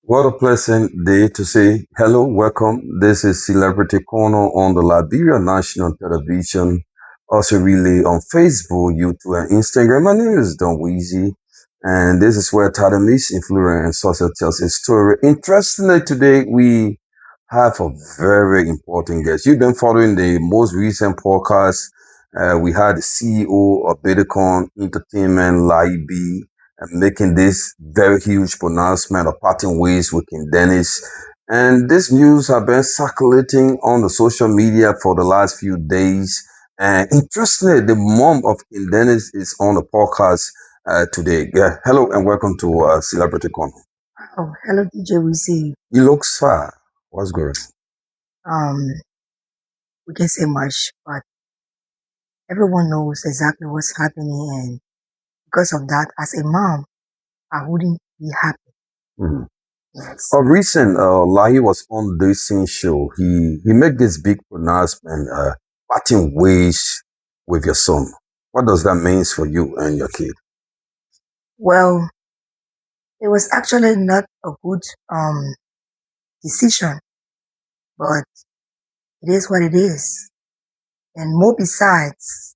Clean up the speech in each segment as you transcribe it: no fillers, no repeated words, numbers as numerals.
What a pleasant day to say hello, welcome. This is Celebrity Corner on the Liberia National Television, also relay on Facebook, YouTube, and Instagram. My name is Don Weezy, and this is where Tadamis Influence and Social tells a story. Interestingly, today we have a very important guest. You've been following the most recent podcast. We had the CEO of Bitcoin Entertainment, Lyee B, making this very huge pronouncement of parting ways with King Dennis. And this news have been circulating on the social media for the last few days. And interestingly, the mom of King Dennis is on the podcast today. Yeah, hello and welcome to Celebrity Corner. Oh, hello, DJ Weezy. You look sad. What's good? Um, we can say much, but everyone knows exactly what's happening, and because of that, as a mom, I wouldn't be happy. Mhm. Yes. Of recent, Lahi was on this same show. He made this big pronouncement, parting ways with your son. What does that mean for you and your kid? Well, it was actually not a good decision, but it is what it is. And more besides,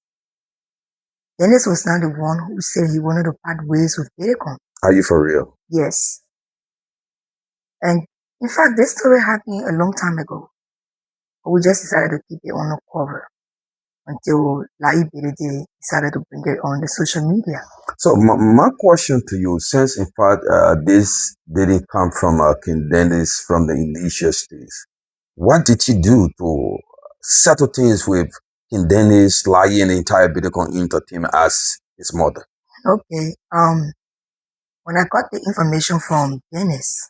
Dennis was not the one who said he wanted to part ways with Bitcoin. Are you for real? Yes. And in fact, this story happened a long time ago, but we just decided to keep it on the cover until Lyee B decided to bring it on the social media. So my question to you, since in fact this didn't come from King Dennis from the initial stage, what did you do to settle things with King Dennis, Lahi, and the entire Bitcoin entertainment as his mother? Okay. When I got the information from Dennis,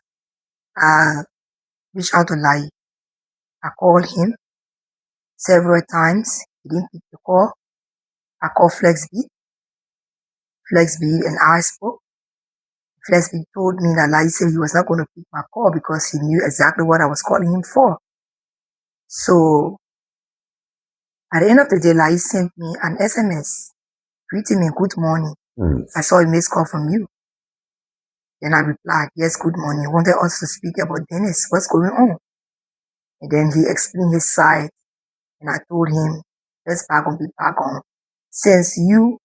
I reached out to Lyee. I called him several times. He didn't pick the call. I called FlexBeat. FlexBeat and I spoke. FlexBeat told me that Lyee said he was not going to pick my call because he knew exactly what I was calling him for. So at the end of the day, Lyee sent me an SMS greeting me good morning. I saw a missed call from you. Then I replied, yes, good morning. He wanted us to speak about Dennis. What's going on? And then he explained his side. And I told him, let's back on, be back on. Since you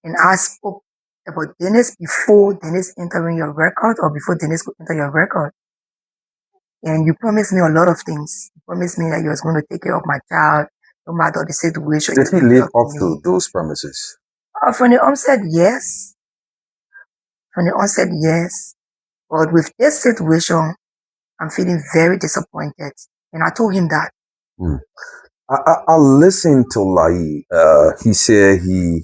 and I spoke about Dennis before Dennis entering your record or before Dennis could enter your record, and you promised me a lot of things. You promised me that you was going to take care of my child, no matter the situation. Did he live up to those promises? From the onset, yes. From the onset, yes. But with this situation, I'm feeling very disappointed. And I told him that. I listened to Lahi. He said he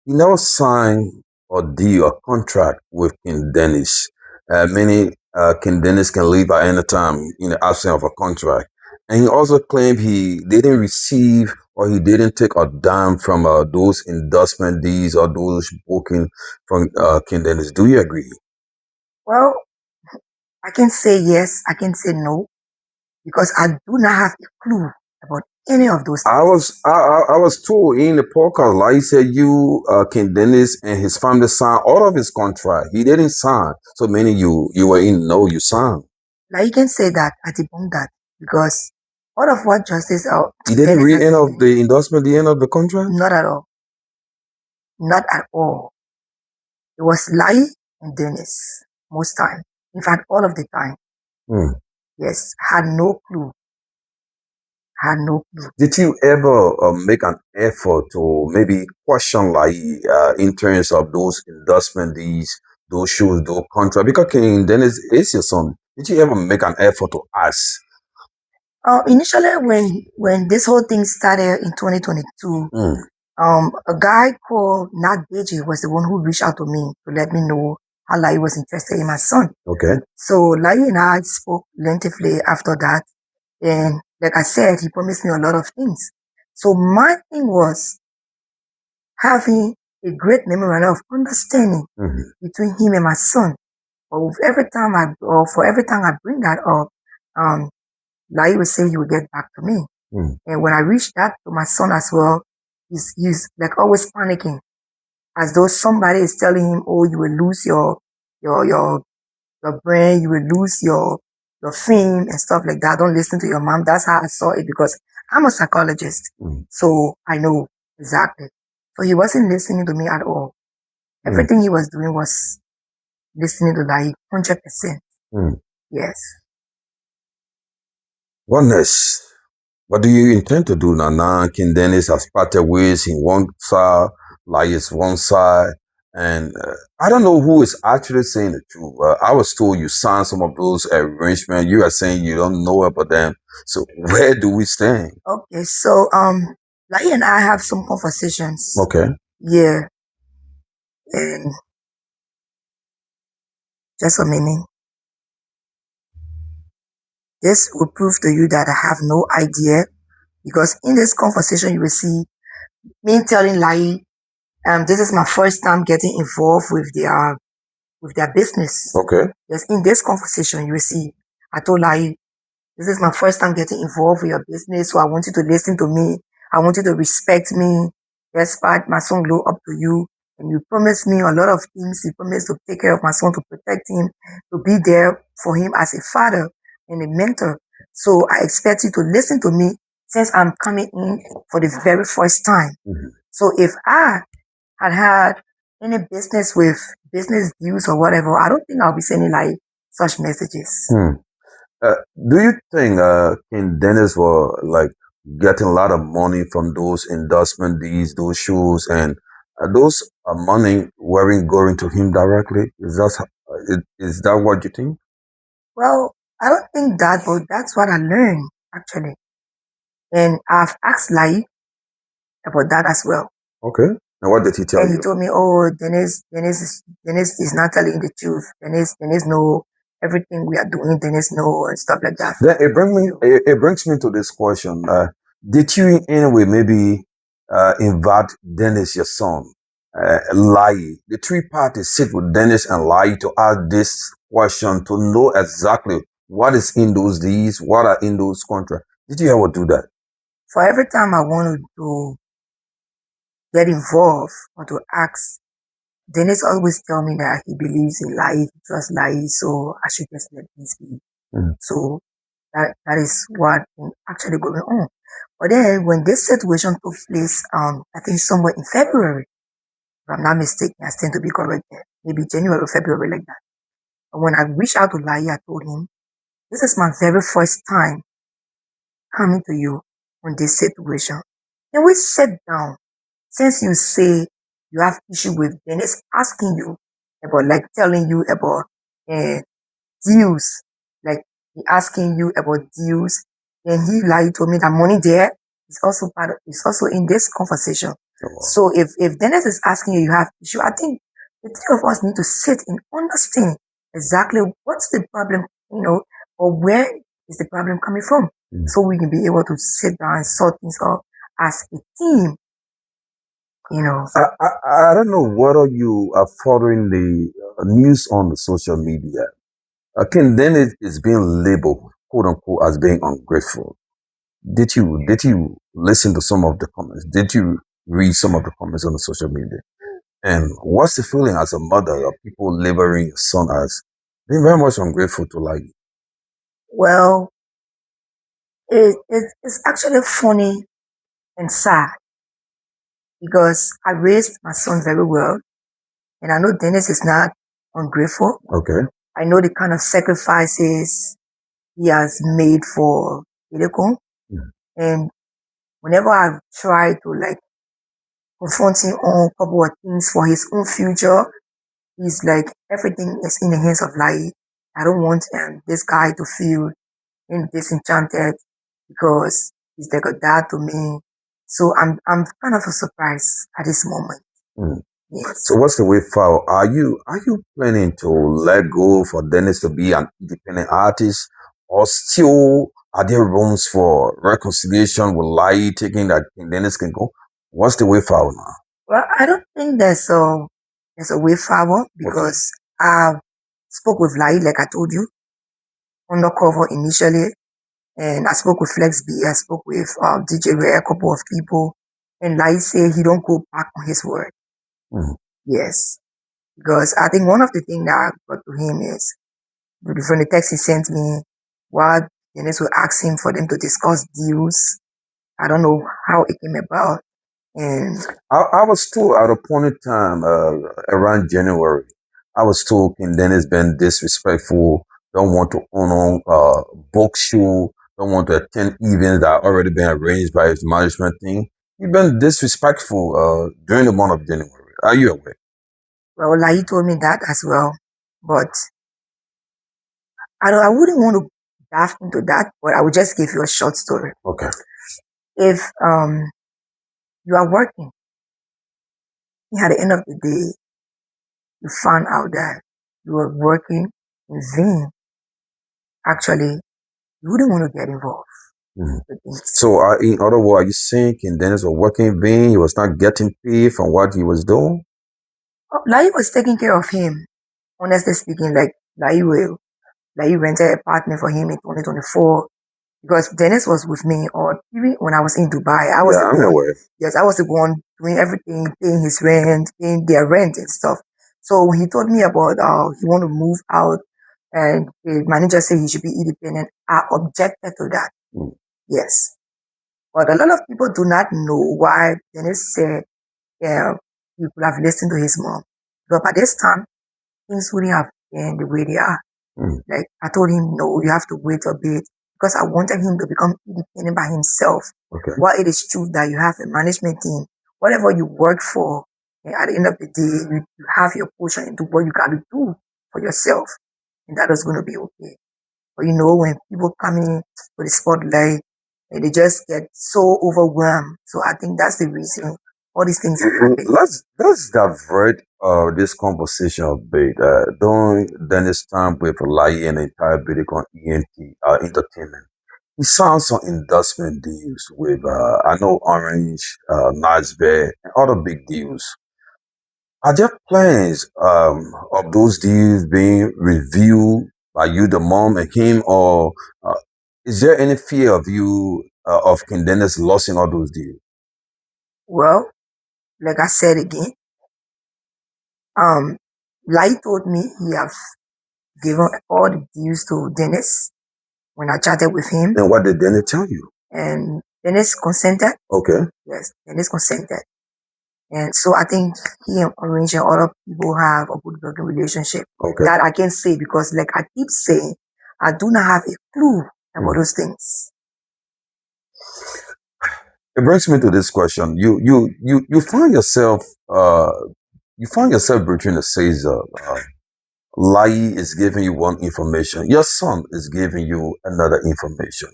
never signed or deal a contract with King Dennis. Meaning King Dennis can leave at any time in the absence of a contract. And he also claimed he didn't receive or he didn't take a dime from those endorsement deeds or those booking from King Dennis. Do you agree? Well, I can say yes, I can say no, because I do not have a clue about any of those things. I was told in the podcast, like he said, you King Dennis and his family signed all of his contract. He didn't sign. So meaning you were in no, you signed. Now you can say that, I debunk that, because all of what justice He didn't read end of the endorsement, the end of the contract? Not at all. Not at all. It was Lyee and Dennis most time. In fact, all of the time. Yes, had no clue. Had no clue. Did you ever make an effort to maybe question Lahi in terms of those endorsement deeds, those shoes, those contracts? Because King Dennis is your son. Did you ever make an effort to ask? Initially, when this whole thing started in 2022, a guy called Nat Deji was the one who reached out to me to let me know how Lyee was interested in my son. Okay. So Lyee and I spoke lengthily after that. And like I said, he promised me a lot of things. So my thing was having a great memorandum of understanding between him and my son. But for every time I bring that up, Lyee would say he would get back to me. And when I reached that to my son as well, he's like always panicking, as though somebody is telling him, "Oh, you will lose your your brain, you will lose your fame and stuff like that. Don't listen to your mom. That's how I saw it because I'm a psychologist. So I know exactly. So he wasn't listening to me at all. Everything he was doing was listening to like 100%. Yes. What next? What do you intend to do now? Now, King Dennis has parted ways in one side, like it's one side. And I don't know who is actually saying the truth. I was told you signed some of those arrangements. You are saying you don't know about them. So where do we stand? Okay, so Lyee and I have some conversations. Okay. Yeah. And just a minute. This will prove to you that I have no idea because in this conversation you will see me telling Lyee, this is my first time getting involved with their business. Okay. Yes, in this conversation you will see I told Lyee, this is my first time getting involved with your business, so I want you to listen to me. I want you to respect me. Despite my son look up to you, and you promised me a lot of things. You promised to take care of my son, to protect him, to be there for him as a father and a mentor. So I expect you to listen to me since I'm coming in for the very first time. So if I had any business with business deals or whatever, I don't think I'll be sending like such messages. Do you think King Dennis were like getting a lot of money from those endorsement deals, those shows, and those money weren't going to him directly? Is that what you think? Well, I don't think that, but that's what I learned actually. And I've asked Lyee about that as well. Okay. And what did he tell And he you? told me, oh, Dennis is not telling the truth. Dennis know everything we are doing. Dennis know and stuff like that. Then it brings me to this question. Did you in any way maybe invite Dennis, your son, Lyee? The three parties sit with Dennis and Lyee to ask this question to know exactly what is in those deeds, what are in those contracts. Did you ever do that? For every time I wanted to get involved or to ask, Dennis always tell me that he believes in Lyee, he trusts Lyee, so I should just let this be. So that is what actually going on. But then when this situation took place, I think somewhere in February, if I'm not mistaken, I stand to be corrected, maybe January or February like that. And when I reached out to Lyee, I told him, this is my very first time coming to you on this situation. And we sat down. Since you say you have issue with Dennis asking you about, like telling you about uh, deals, like he asking you about deals, then he Lyee told me that money there is also is also in this conversation. So if Dennis is asking you, you have issue, I think the three of us need to sit and understand exactly what's the problem, or where is the problem coming from, so we can be able to sit down and sort things out as a team. I don't know whether you are following the news on the social media. King Dennis is being labeled, quote unquote, as being ungrateful. Did you listen to some of the comments? Did you read some of the comments on the social media? And what's the feeling as a mother of people labeling your son as being very much ungrateful to Lyee? Well, it's actually funny and sad because I raised my son very well, and I know Dennis is not ungrateful. Okay. I know the kind of sacrifices he has made for Telecom, and whenever I try to like confront him on a couple of things for his own future, he's like everything is in the hands of Lyee. I don't want this guy to feel disenchanted because he's like a dad to me. So I'm kind of surprised at this moment. Yes. So what's the way forward? Are you planning to let go for Dennis to be an independent artist, or still are there rooms for reconciliation with Lyee taking that King Dennis can go? What's the way forward now? Well, I don't think there's a way forward because I spoke with Lyee, like I told you, undercover initially, and I spoke with Flex B, I spoke with DJ Ray, a couple of people, and Lyee said he don't go back on his word. Yes, because I think one of the things that I got to him is From the text he sent me, while Dennis will ask him for them to discuss deals. I don't know how it came about. And I was told at a point in time, around January, I was told King Dennis been disrespectful, don't want to own book show, don't want to attend events that already been arranged by his management team. He been disrespectful during the month of January. Are you aware? well, Lyee told me that as well. But I wouldn't want to dive into that, but I will just give you a short story. Okay. If you are working, at the end of the day, you found out that you were working in vain, actually, you wouldn't want to get involved with things. So, in other words, are you saying King Dennis was working in vain? He was not getting paid from what he was doing? Lyee was taking care of him, honestly speaking. Like, Lyee rented an apartment for him in 2024 because Dennis was with me, or even when I was in Dubai, I was Yeah, I'm aware. Yes, I was the one doing everything, paying his rent, paying their rent and stuff. So when he told me about he want to move out and the manager said he should be independent, I objected to that. Yes. But a lot of people do not know why Dennis said he could have listened to his mom. But by this time, things wouldn't have been the way they are. Like, I told him, no, you have to wait a bit because I wanted him to become independent by himself. Okay. While it is true that you have a management team, whatever you work for, at the end of the day, you have your portion and do what you got to do for yourself. And that is going to be okay. But when people come in to the spotlight, they just get so overwhelmed. So I think that's the reason all these things are happening. Let's divert this conversation a bit. During Dennis' time with Lyee and the entire Bitcoin ENT Entertainment, he signed some endorsement deals with I know Orange, Nice Bear, and other big deals. Are there plans of those deals being reviewed by you, the mom, and him, or is there any fear of you of King Dennis losing all those deals? Well, like I said again, Lyee told me he have given all the deals to Dennis when I chatted with him. And what did Dennis tell you? And Dennis consented. Okay. Yes, Dennis consented. And so I think he and Orange and other people have a good working relationship. Okay. That I can say because, like I keep saying, I do not have a clue about those things. It brings me to this question. You find yourself between the Caesar. Lyee is giving you one information. Your son is giving you another information.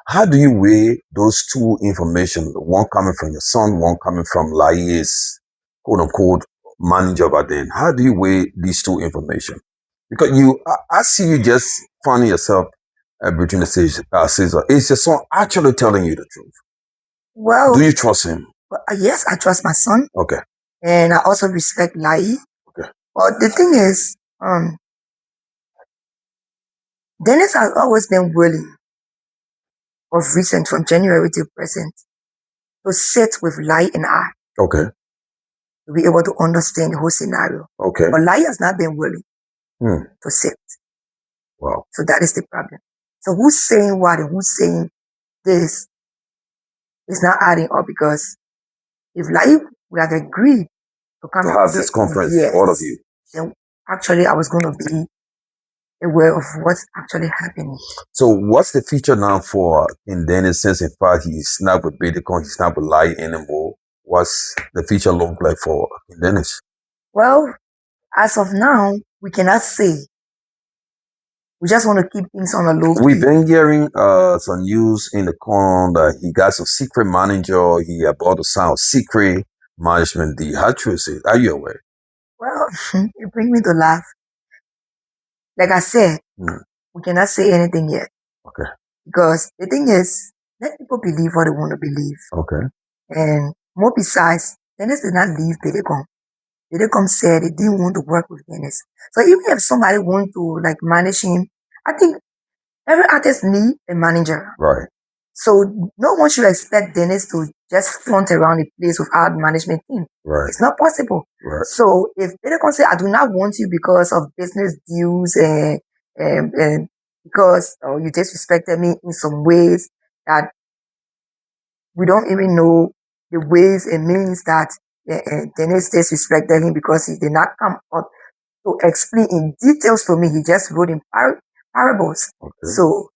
How do you weigh those two information? One coming from your son, one coming from Lyee's quote unquote manager. But then, how do you weigh these two information? Because I see you just finding yourself between the Caesar. Is your son actually telling you the truth? Well, do you trust him? Yes, I trust my son. Okay. And I also respect Lyee. Okay. But the thing is, Dennis has always been willing, of recent, from January to present, to sit with Lyee and I. Okay. To be able to understand the whole scenario. Okay. But Lyee has not been willing to sit. Wow. So that is the problem. So who's saying what and who's saying this is not adding up because if Lyee would have agreed to come to have this conference, yes, all of you, then actually I was going to be aware of what's actually happening. So what's the future now for King Dennis since in fact he's not with Bitcoin, he's not with Lyee anymore? What's the future look like for King Dennis? Well, as of now, we cannot say. We just want to keep things on a low key. We've been hearing some news in the corner that he got some secret manager, he about to sign a secret management deal. How true is it? Are you aware? Well, it brings me to laugh. Like I said, we cannot say anything yet. Okay. Because the thing is, let people believe what they want to believe. Okay. And more besides, Dennis did not leave Telecom. Telecom said they didn't want to work with Dennis. So even if somebody want to manage him, I think every artist need a manager. Right. So no one should expect Dennis to just flaunt around the place without management team. Right. It's not possible. Right. So if Telecom say, I do not want you because of business deals and and because you disrespected me in some ways that we don't even know the ways and means that Dennis disrespected him because he did not come up to explain in details to me. He just wrote in parables. Okay. So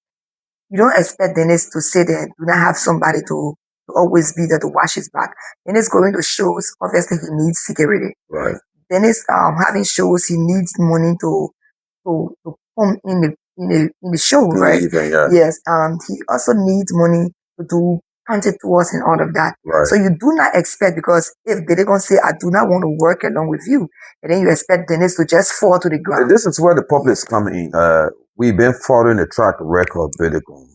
you don't expect Dennis to sit there, do not have somebody to always be there to watch his back. Dennis going to shows, obviously he needs security. Right. Dennis having shows, he needs money to come in the show, right? Yeah. Yes. He also needs money to do content tours and all of that. Right. So you do not expect, because if they're gonna say I do not want to work along with you, and then you expect Dennis to just fall to the ground. This is where the public's coming in. We've been following the track record of Bitcoin.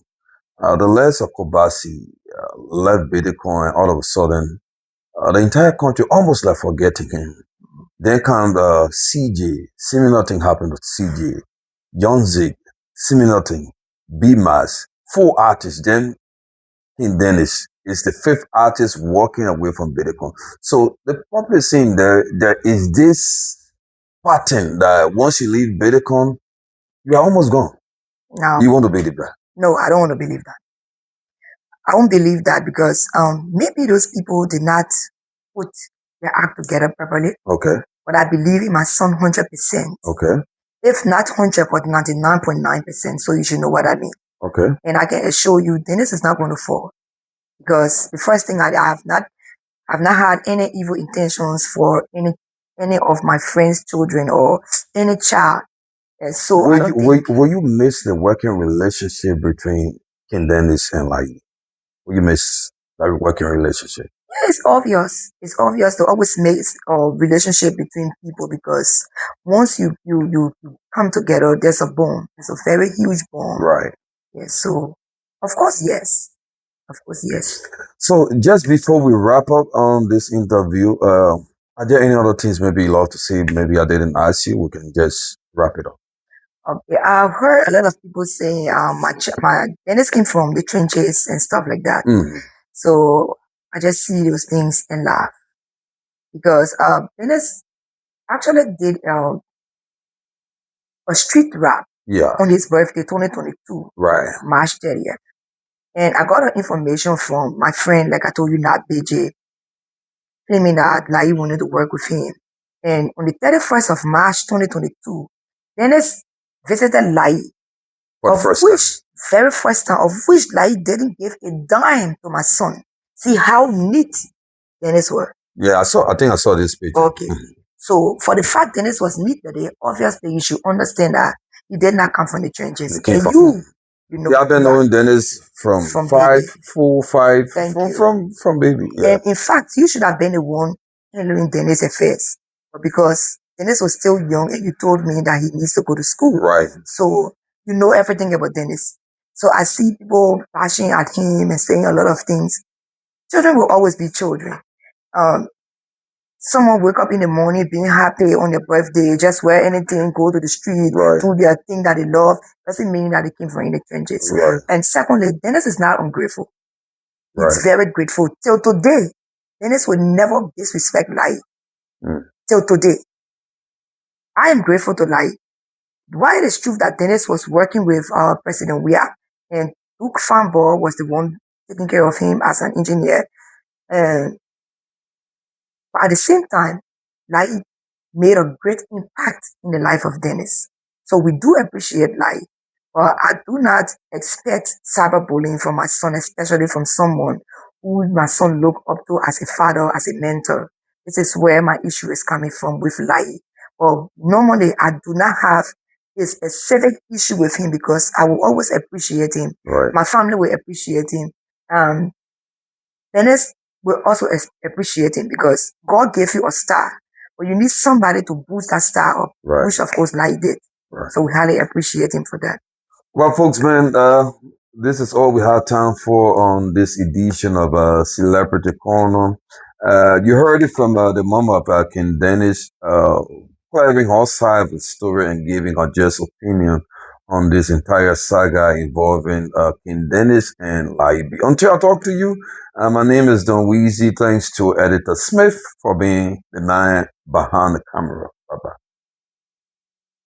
The less of Kobasi left Bitcoin, all of a sudden, the entire country almost like forgetting him. Then comes CJ, seeming nothing happened with CJ. John Zig, seeming nothing. B-Mass, 4 artists. Then King Dennis is the 5th artist walking away from Bitcoin. So the public is saying there is this pattern that once you leave Bitcoin, you are almost gone. No, You want to believe that? no, I don't want to believe that. I won't believe that because maybe those people did not put their act together properly. Okay. But I believe in my son 100%. Okay. If not 100, but 99.9%. So you should know what I mean. Okay. And I can assure you, Dennis is not going to fall, because the first thing I have not had any evil intentions for any of my friends' children or any child. And so will you miss the working relationship between King Dennis and Lyee? Will you miss that working relationship? Yeah, it's obvious. It's obvious to always make a relationship between people, because once you come together, there's a bond. There's a very huge bond. Right. Yes. So, of course, yes. Of course, yes. So just before we wrap up on this interview, are there any other things maybe you love to say? Maybe I didn't ask you. We can just wrap it up. Okay, I've heard a lot of people say my Dennis came from the trenches and stuff like that. So I just see those things and laugh, because Dennis actually did a street rap on his birthday, 2022, Right. March 30th. And I got information from my friend, like I told you, not BJ, claiming that Lyee wanted to work with him. And on the 31st of March 2022, Dennis visited Lyee, very first time, of which Lyee didn't give a dime to my son. See how neat Dennis was. Yeah, I think I saw this picture. Okay. So for the fact Dennis was neat today, obviously you should understand that he did not come from the trenches. And you know, I've been knowing Dennis from five, from baby. Yeah. And in fact, you should have been the one handling Dennis' affairs. But because Dennis was still young and you told me that he needs to go to school. Right. So you know everything about Dennis. So I see people bashing at him and saying a lot of things. Children will always be children. Someone wake up in the morning being happy on their birthday, just wear anything, go to the street, do their thing that they love, doesn't mean that they came from in the trenches. Right. And secondly, Dennis is not ungrateful. He's very grateful. Till today, Dennis will never disrespect Lyee. Till today. I am grateful to Lyee. While it is true that Dennis was working with President Weah, and Duke Fanball was the one taking care of him as an engineer, but at the same time, Lyee made a great impact in the life of Dennis. So we do appreciate Lyee. But I do not expect cyberbullying from my son, especially from someone who my son look up to as a father, as a mentor. This is where my issue is coming from with Lyee. Well, normally I do not have a specific issue with him, because I will always appreciate him. Right. My family will appreciate him. Dennis will also appreciate him, because God gave you a star, but you need somebody to boost that star up, which of course Lyee did. So we highly appreciate him for that. Well, folks, man, this is all we have time for on this edition of Celebrity Corner. You heard it from the mama of King Dennis, clearing her side of the story and giving her just opinion on this entire saga involving King Dennis and Lyee B. Until I talk to you, my name is Don Weezy. Thanks to Editor Smith for being the man behind the camera. Bye-bye.